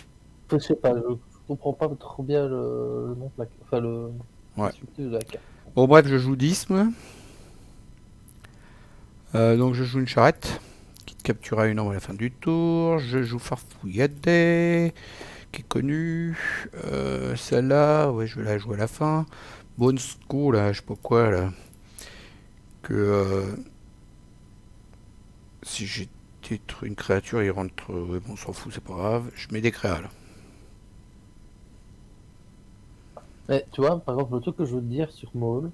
je sais pas, je comprends pas trop bien le nom de la carte. Enfin, le Ouais. descriptif de la carte. Bon, bref, je joue 10, moi. Donc je joue une charrette qui te capturera une ombre à la fin du tour. Je joue Farfouilladé, qui est connu. Celle-là, ouais, je vais la jouer à la fin. Bone School, là, je sais pas quoi, là. Que si j'ai détruit une créature, il rentre. Ouais, bon, on s'en fout, c'est pas grave. Je mets des créas, là. Mais tu vois, par exemple, le truc que je veux te dire sur Maul,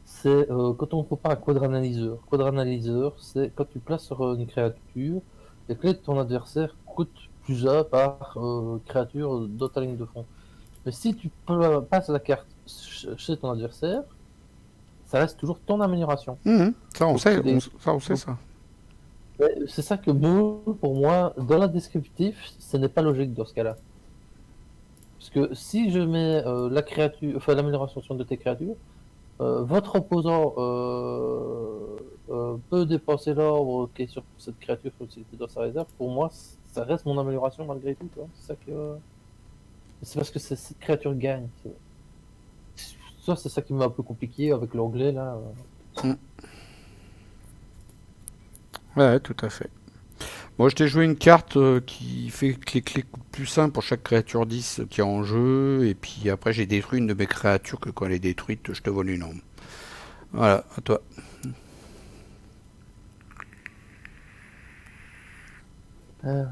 c'est quand on compare à Quadranalyseur. Quadranalyseur, c'est quand tu places sur une créature, les clés de ton adversaire coûtent plus A par créature dans ta ligne de front. Mais si tu passes la carte chez ton adversaire, ça reste toujours ton amélioration. Ça, on Donc, sait, les... ça, on sait Donc, ça. ouais, c'est ça que Maul, pour moi, dans la descriptif, ce n'est pas logique dans ce cas-là. Parce que si je mets la créature, enfin l'amélioration sur une de tes créatures, votre opposant peut dépenser l'ordre qui est sur cette créature comme s'il était dans sa réserve. Pour moi, ça reste mon amélioration malgré tout. C'est ça que... C'est parce que cette créature gagne. Ça, c'est ça qui m'a un peu compliqué avec l'anglais là. Mm. Ouais, tout à fait. Bon, je t'ai joué une carte qui fait que les clés coûtent plus 1 pour chaque créature 10 qui est en jeu. Et puis après, j'ai détruit une de mes créatures que quand elle est détruite, je te vole une ombre. Voilà, à toi. Euh,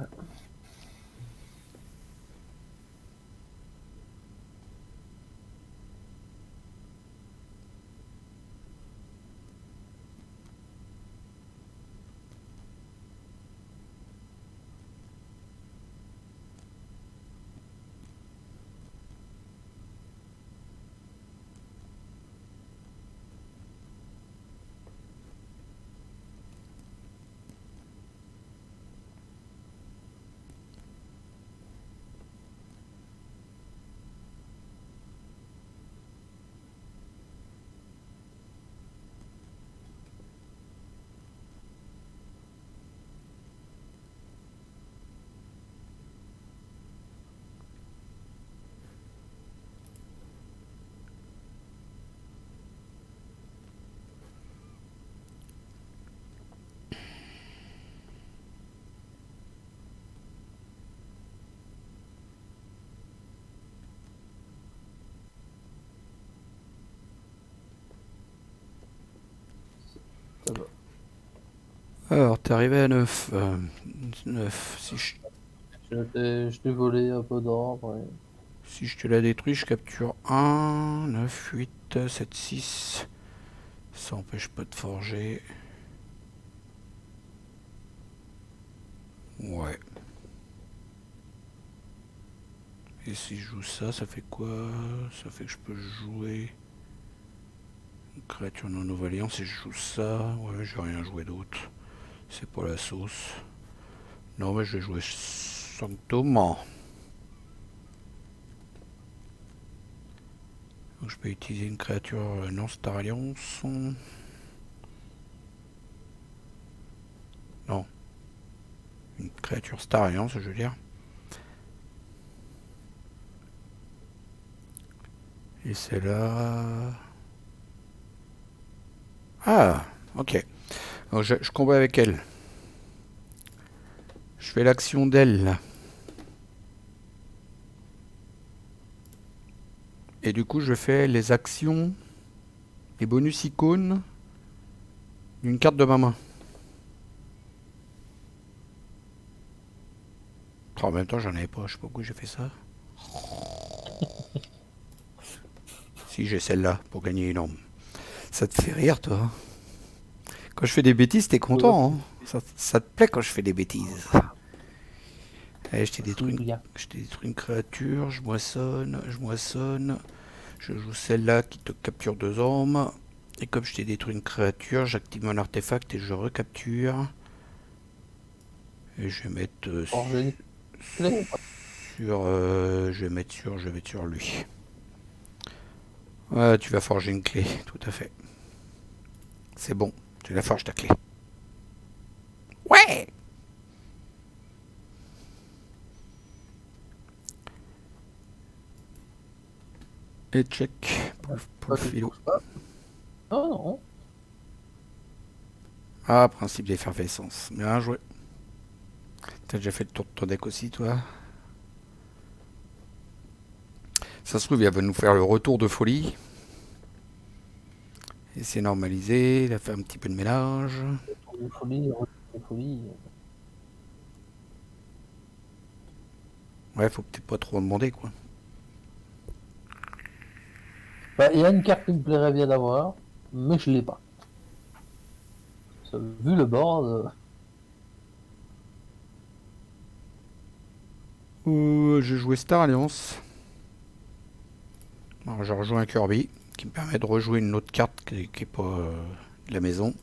ça va. Alors, t'es arrivé à 9. 9. Je t'ai volé un peu d'ordre. Si je te la détruis, je capture 1, 9, 8, 7, 6. Ça empêche pas de forger. Ouais. Et si je joue ça, ça fait quoi? Ça fait que je peux jouer une créature non ovalienne. Si je joue ça, ouais, j'ai rien joué d'autre. C'est pas la sauce. Non, mais je vais jouer Sanctum. Donc je peux utiliser une créature non Star Alliance. Non, une créature Star Alliance, je veux dire. Et celle-là... Ah, ok. Donc je combat avec elle. Je fais l'action d'elle, là. Et du coup, je fais les actions, les bonus icônes d'une carte de ma main. Oh, en même temps, j'en avais pas. Je sais pas pourquoi j'ai fait ça. Si, j'ai celle-là pour gagner une arme. Ça te fait rire, toi? Quand je fais des bêtises, t'es Ouais, content, hein? Ça te plaît quand je fais des bêtises? Allez, souviens. je t'ai détruit une créature, je moissonne, je moissonne. Je joue celle-là qui te capture 2 armes. Et comme je t'ai détruit une créature, j'active mon artefact et je recapture. Et je vais mettre Alors, j'ai une clé. je vais mettre sur lui. Ouais, tu vas forger une clé, tout à fait. C'est bon, tu la forges ta clé. Ouais. Et check pour Pas le que je philo. touche pas. Non, non. Ah, principe d'effervescence. Bien joué. T'as déjà fait le tour de ton deck aussi, toi? Ça se trouve, il va nous faire le retour de folie. Et c'est normalisé, il a fait un petit peu de mélange. Retour de folie, retour de folie. Ouais, faut peut-être pas trop en demander, quoi. Bah, il y a une carte qui me plairait bien d'avoir, mais je l'ai pas. Vu le board, J'ai joué Star Alliance. Alors, j'ai rejoint un Kirby, qui me permet de rejouer une autre carte qui est pas de la maison,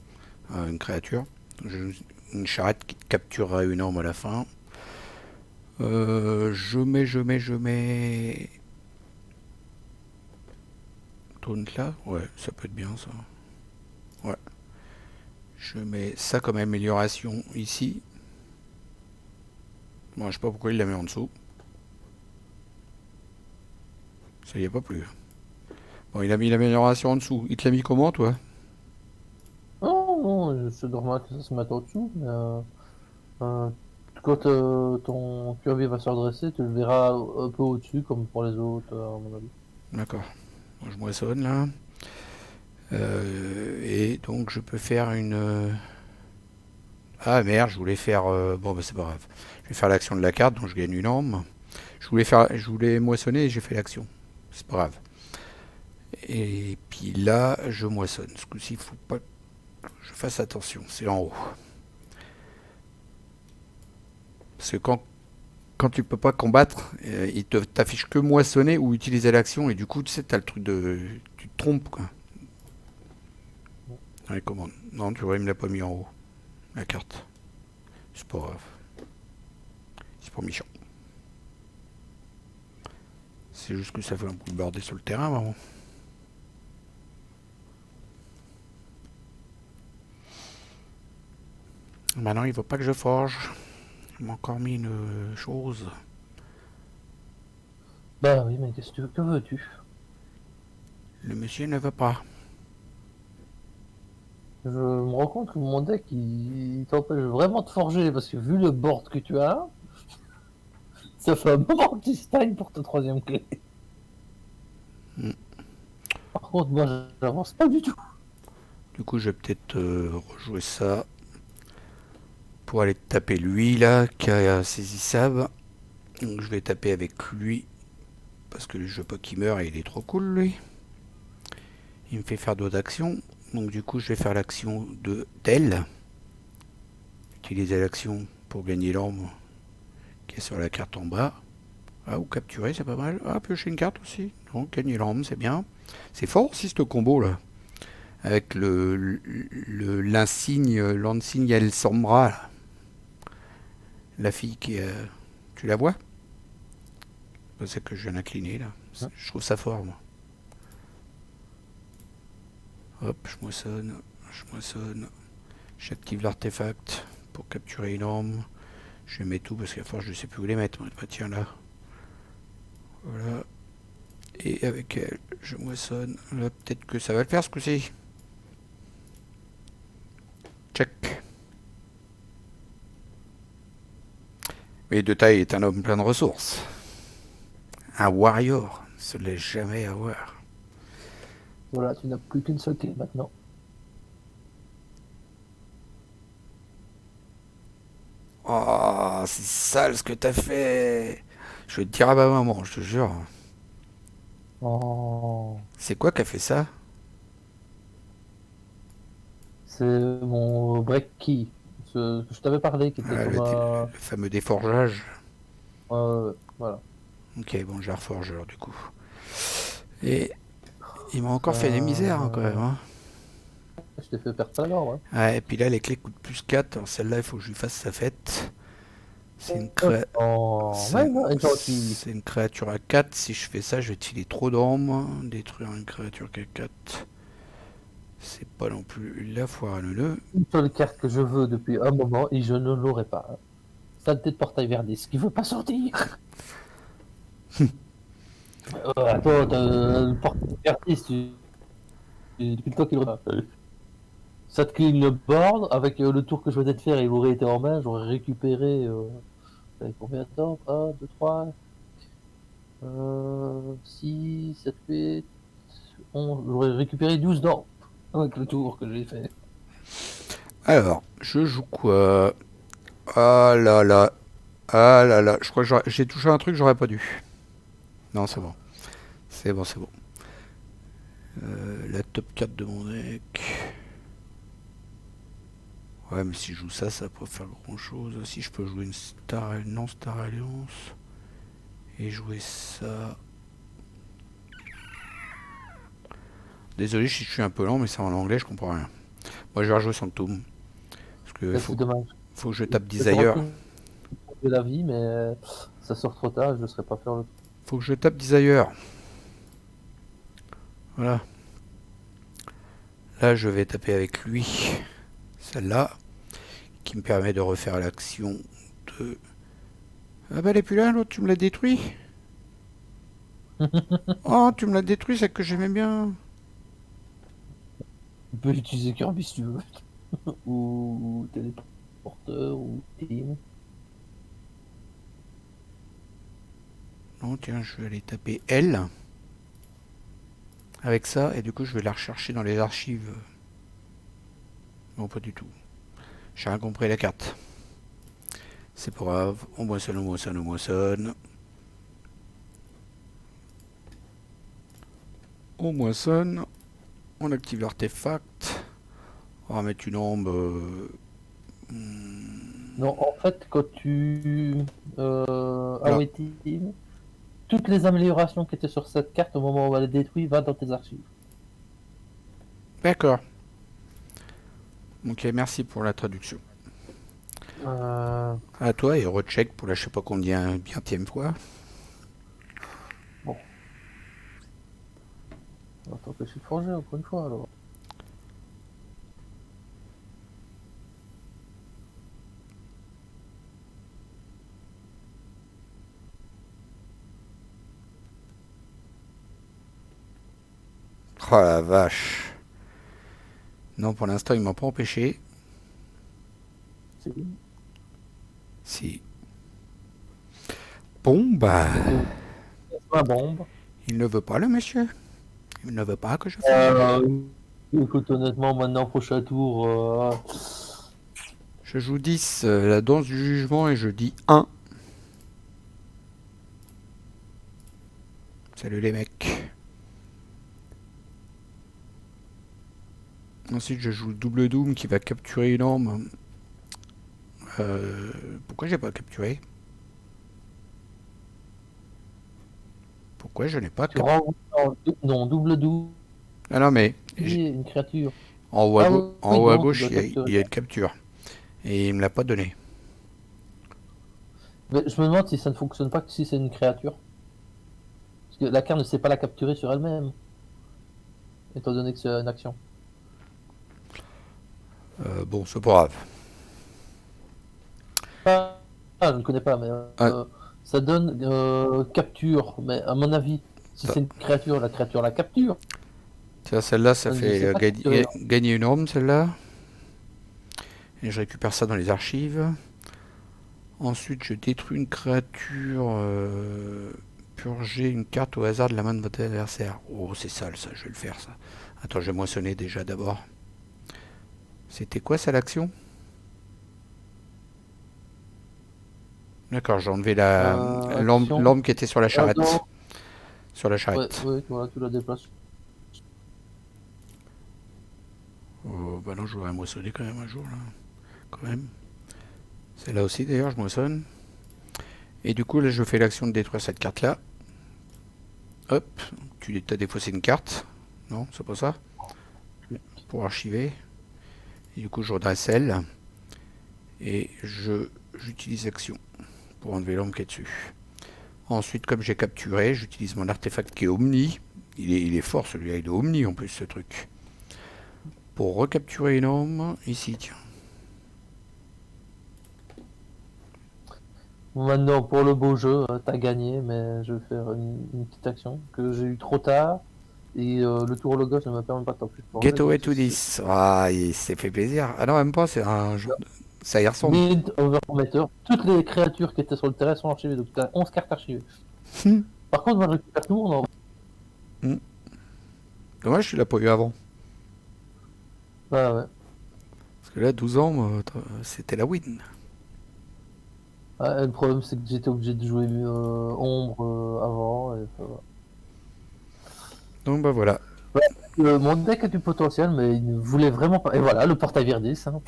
une créature. Une charrette qui te capturera une arme à la fin. Je mets... Taunt là. Ouais, ça peut être bien ça. Ouais. Je mets ça comme amélioration ici. Bon, je sais pas pourquoi il la met en dessous. Ça y est pas plus. Bon, il a mis l'amélioration en dessous. Il te l'a mis comment, toi? non, non, c'est normal que ça se mette au-dessous, mais euh, quand ton Kirby va se redresser, tu le verras un peu au-dessus, comme pour les autres, à mon avis. D'accord. Bon, je moissonne là. Et donc je peux faire une... Ah merde, je voulais faire... Bon, bah c'est pas grave. Je vais faire l'action de la carte, donc je gagne une arme. Je voulais moissonner et j'ai fait l'action. C'est pas grave. Et puis là, je moissonne. Ce coup-ci, il faut pas que je fasse attention. C'est en haut. Parce que quand tu peux pas combattre, il t'affiche que moissonner ou utiliser l'action. Et du coup, tu sais, t'as le truc de... Tu te trompes, quoi. Dans les commandes. Non, tu vois, il me l'a pas mis en haut. La carte. C'est pas grave. C'est pas méchant. C'est juste que ça fait un peu bordé sur le terrain, maman. Maintenant, il ne faut pas que je forge. Il m'a encore mis une chose. Bah oui, mais qu'est-ce que que veux-tu? Le monsieur ne veut pas. Je me rends compte que mon deck, il t'empêche vraiment de forger, parce que vu le board que tu as, ça fait un moment que tu stagnes pour ta troisième clé. Hmm. Par contre, moi, j'avance pas du tout. Du coup, je vais peut-être rejouer ça pour aller taper lui, là, qui a saisissable. Donc, je vais taper avec lui. Parce que je veux pas qu'il meure et il est trop cool, lui. Il me fait faire d'autres actions. Donc, du coup, je vais faire l'action d'elle. Utiliser l'action pour gagner l'arme qui est sur la carte en bas. Ah, ou capturer, c'est pas mal. Ah, piocher une carte aussi. Donc, gagner l'arme, c'est bien. C'est fort aussi, ce combo, là. Avec l'insigne, l'insigne El Sombra, là. La fille qui est... Tu la vois? C'est que je viens d'incliner, là. Je trouve ça fort, moi. Hop, je moissonne. J'active l'artefact pour capturer une arme. Je mets tout parce qu'à force je sais plus où les mettre. Bah, tiens là. Voilà. Et avec elle, je moissonne. Là, peut-être que ça va le faire ce coup-ci. Check. Mais de taille est un homme plein de ressources. Un warrior ne se laisse jamais avoir. Voilà, tu n'as plus qu'une seule clé maintenant. Oh, c'est sale ce que t'as fait. Je vais te dire à ma maman, je te jure. Oh, C'est quoi qui a fait ça? c'est mon break key. Ce que je t'avais parlé, qui était Ah, comme un. le fameux déforgeage. Voilà. Ok, bon, je la reforge alors du coup. Et il m'a encore fait des misères hein, quand même. Euh, Hein. Je t'ai fait perdre ta norme, hein. Ouais, et puis là, les clés coûtent plus 4. Alors celle-là, il faut que je lui fasse sa fête. C'est une, cré... Oh, c'est... ouais, non, et gentil. c'est une créature à 4. Si je fais ça, je vais te filer trop d'armes. Détruire une créature qui a 4. C'est pas non plus la foire à neuneu. Une seule carte que je veux depuis un moment et je ne l'aurai pas, hein. Saleté de portail Verdis qui veut pas sortir. Attends, le portail Verdis, depuis le temps qu'il le. Ça te clean le board, avec le tour que je venais de faire, il aurait été en main, j'aurais récupéré. Avec combien de temps? 1, 2, 3, 6, 7, 8, 11. J'aurais récupéré 12 dents avec le tour que j'ai fait. Alors, je joue quoi? Ah là là. Ah là là. Je crois que j'ai touché un truc que j'aurais pas dû. Non, c'est bon. C'est bon, c'est bon. La top 4 de mon deck. Ouais, mais si je joue ça, ça va pas faire grand chose. Si je peux jouer une Star, non Star Alliance et jouer ça. Désolé si je suis un peu lent, mais c'est en anglais, je comprends rien. Moi, je vais rejouer Sanctum. Parce que C'est dommage. faut que je tape J'aurais Desire. pu de la vie, mais ça sort trop tard, je ne serais pas faire le. Faut que je tape Desire. Voilà. Là, je vais taper avec lui. Celle-là. Qui me permet de refaire l'action de... Ah bah elle est plus là, l'autre, tu me l'as détruit. Oh, tu me l'as détruit, c'est que j'aimais bien. Tu peux utiliser Kirby si tu veux, ou téléporteur, ou team. Non, tiens, je vais aller taper elle. Avec ça, et du coup, je vais la rechercher dans les archives. Non, pas du tout. J'ai rien compris la carte. C'est pas grave. On moissonne, on moissonne, on moissonne. On moissonne. On active l'artefact. On va mettre une ombre. Non, en fait, quand tu. Ah Là. oui, team. Toutes les améliorations qui étaient sur cette carte au moment où elle est détruite va dans tes archives. D'accord. Ok, merci pour la traduction. Euh, À toi et recheck pour la je sais pas combien, bientième fois. bon, on va t'empêcher de forger encore une fois alors. Oh la vache. Non, pour l'instant, il m'a pas empêché. C'est bon. Si. Bon, bah. La bombe. Il ne veut pas, le monsieur. Il ne veut pas que je forge. Écoute, honnêtement, maintenant, prochain tour. Je joue 10, la danse du jugement, et je dis 1. Salut les mecs. Ensuite, je joue double Doom qui va capturer une arme. Pourquoi j'ai pas capturé? Pourquoi je n'ai pas Tu capturé? renvoies non, double double, Ah non, mais une créature. en haut à, Ah en oui, haut à non, tu gauche, dois capturer. il y a une capture. Et il me l'a pas donné. Mais je me demande si ça ne fonctionne pas que si c'est une créature. Parce que la carte ne sait pas la capturer sur elle-même, étant donné que c'est une action. Bon, c'est pas grave. Je ne connais pas, mais Ah, ça donne capture. Mais à mon avis, si ça- c'est une créature, la créature la capture. tiens, celle-là, ça Je fait sais pas capturer, hein. gagner une arme, celle-là. Et je récupère ça dans les archives. Ensuite, je détruis une créature. Purger une carte au hasard de la main de votre adversaire. Oh, c'est sale, ça, je vais le faire, ça. Attends, je vais moissonner déjà d'abord. C'était quoi ça l'action? D'accord, j'ai enlevé Action. l'orme qui était sur la Non. charrette. Sur la Ouais, charrette. ouais, voilà, tu la déplaces. Oh, bah non, je voudrais moissonner quand même un jour, là. Quand même. C'est là aussi, d'ailleurs, je moissonne. Et du coup, là, je fais l'action de détruire cette carte-là. Hop, tu as défaussé une carte. Non, c'est pas ça. Pour archiver. Et du coup, je redresse elle. Et j'utilise action pour enlever l'orme qui est dessus. Ensuite, comme j'ai capturé, j'utilise mon artefact qui est Omni. Il est fort celui-là, il est Omni en plus ce truc. Pour recapturer une arme, ici, tiens. Maintenant, pour le beau jeu, t'as gagné, mais je vais faire une petite action que j'ai eu trop tard. Et le tour logo, ça ne me permet pas de t'en plus forger, Get donc away to this. Ah, il s'est fait plaisir. Ah non, même pas, c'est un genre de... Ça y ressemble. Mid Overmeter, toutes les créatures qui étaient sur le terrain sont archivées, donc tu as 11 cartes archivées. Par contre, moi je récupère tout le monde. Hmm. Dommage, tu l'as pas eu avant. Ah ouais. Parce que là, 12 ans, c'était la win. Ah, et le problème, c'est que j'étais obligé de jouer ombre avant. Et, Donc bah voilà. ouais. Mon deck a du potentiel, mais il ne voulait vraiment pas. Et voilà, le portail Verdis. Hein.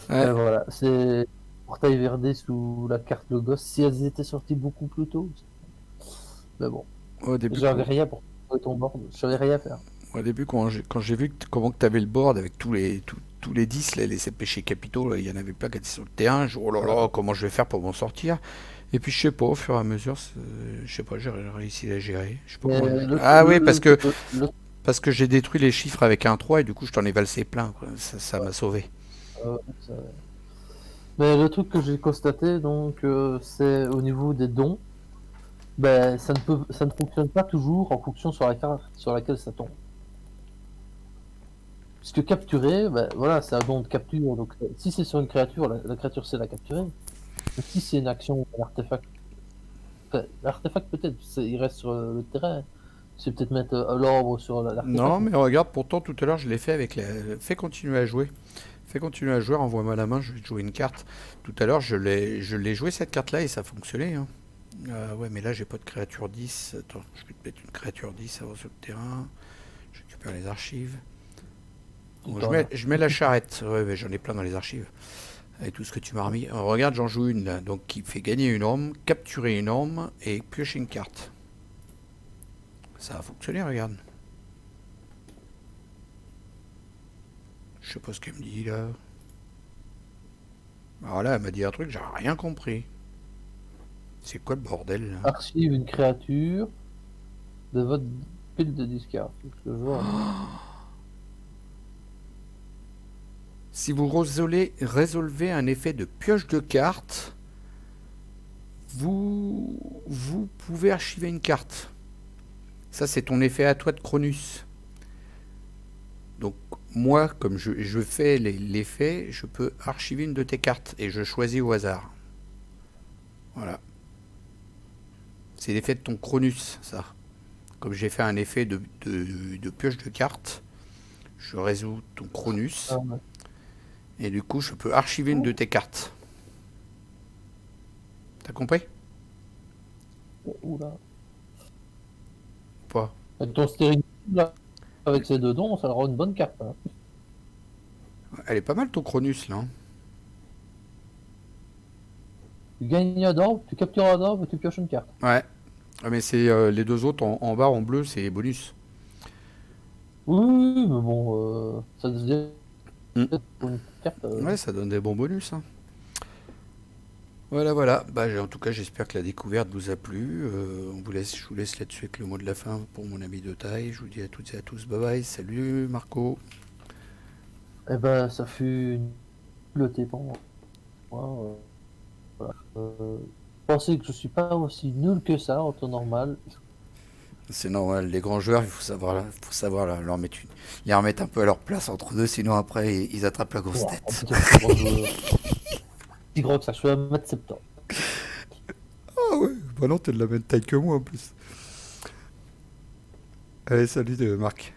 Ouais, Et voilà, c'est portail Verdis sous la carte Logos. Si elles étaient sorties beaucoup plus tôt. Mais bon, au début, j'avais rien pour trouver ton board. Je savais rien faire. au début quand j'ai vu comment tu avais le board avec tous les 10, là, les 7 péchés capitaux, là, il y en avait pas qui étaient sur le terrain. Oh là Voilà. là, comment je vais faire pour m'en sortir? Et puis je sais pas, au fur et à mesure, je sais pas, j'ai réussi à gérer. Je sais pas Mais comment. Ah oui, le- parce que j'ai détruit les chiffres avec un 3 et du coup je t'en ai valsé plein, quoi. Ça m'a sauvé. ça- mais le truc que j'ai constaté, donc, c'est au niveau des dons, ben, ça ne fonctionne pas toujours en fonction sur la carte sur laquelle ça tombe. Parce que capturer, ben, voilà, c'est un don de capture. Donc, si c'est sur une créature, la créature sait la capturer. Mais si c'est une action, un artefact, enfin, l'artefact peut-être, il reste sur le terrain. C'est peut-être mettre l'ordre sur Non, l'artefact. mais regarde, pourtant tout à l'heure je l'ai fait avec la. Fais continuer à jouer. Fais continuer à jouer, renvoie-moi la main, je vais te jouer une carte. Tout à l'heure je l'ai joué cette carte-là et ça fonctionnait, hein. Ouais, mais là j'ai pas de créature 10. Attends, je vais te mettre une créature 10 avant sur le terrain. Je récupère les archives. Tout le Bon, temps là. je mets la charrette. Ouais, mais j'en ai plein dans les archives. Avec tout ce que tu m'as remis. Regarde, j'en joue une là. Donc qui fait gagner une arme, capturer une arme et piocher une carte. Ça a fonctionné, regarde. Je sais pas ce qu'elle me dit là. Alors là, elle m'a dit un truc, j'ai rien compris. C'est quoi le bordel là? Archive une créature de votre pile de discard. C'est ce que je vois, moi. Si vous résolvez un effet de pioche de carte, vous pouvez archiver une carte. Ça, c'est ton effet à toi de Cronus. Donc, moi, comme je fais l'effet, je peux archiver une de tes cartes et je choisis au hasard. Voilà. C'est l'effet de ton Cronus, ça. Comme j'ai fait un effet de pioche de carte, je résous ton Cronus Ah, ouais. et du coup, je peux archiver une de tes cartes. T'as compris? Oula. Pas. Avec ton stéréo, là, avec ces deux dons, ça aura une bonne carte. Hein. Elle est pas mal ton Cronus là, hein. Tu gagnes un d'or, tu captures un d'or et tu pioches une carte. Ouais. Ah, mais c'est les deux autres en bas en bleu, c'est bonus. Oui, oui, oui, mais bon, ça se dit Mm. pour une carte. Ouais, ça donne des bons bonus, hein. Voilà, voilà. Bah, en tout cas, j'espère que la découverte vous a plu. Je vous laisse là-dessus avec le mot de la fin pour mon ami de taille. Je vous dis à toutes et à tous, bye bye. Salut Marco. Eh ben, ça fut une bleuté pour moi. Voilà. Je pensais que je suis pas aussi nul que ça en temps normal. C'est normal, les grands joueurs, il faut savoir les remettre un peu à leur place entre deux, sinon après ils attrapent la grosse Ouah, on tête. peut dire que je suis grand joueur. Si gros que ça, je suis 1m70. Ah ouais, bah non, t'es de la même taille que moi en plus. Allez, salut Marc.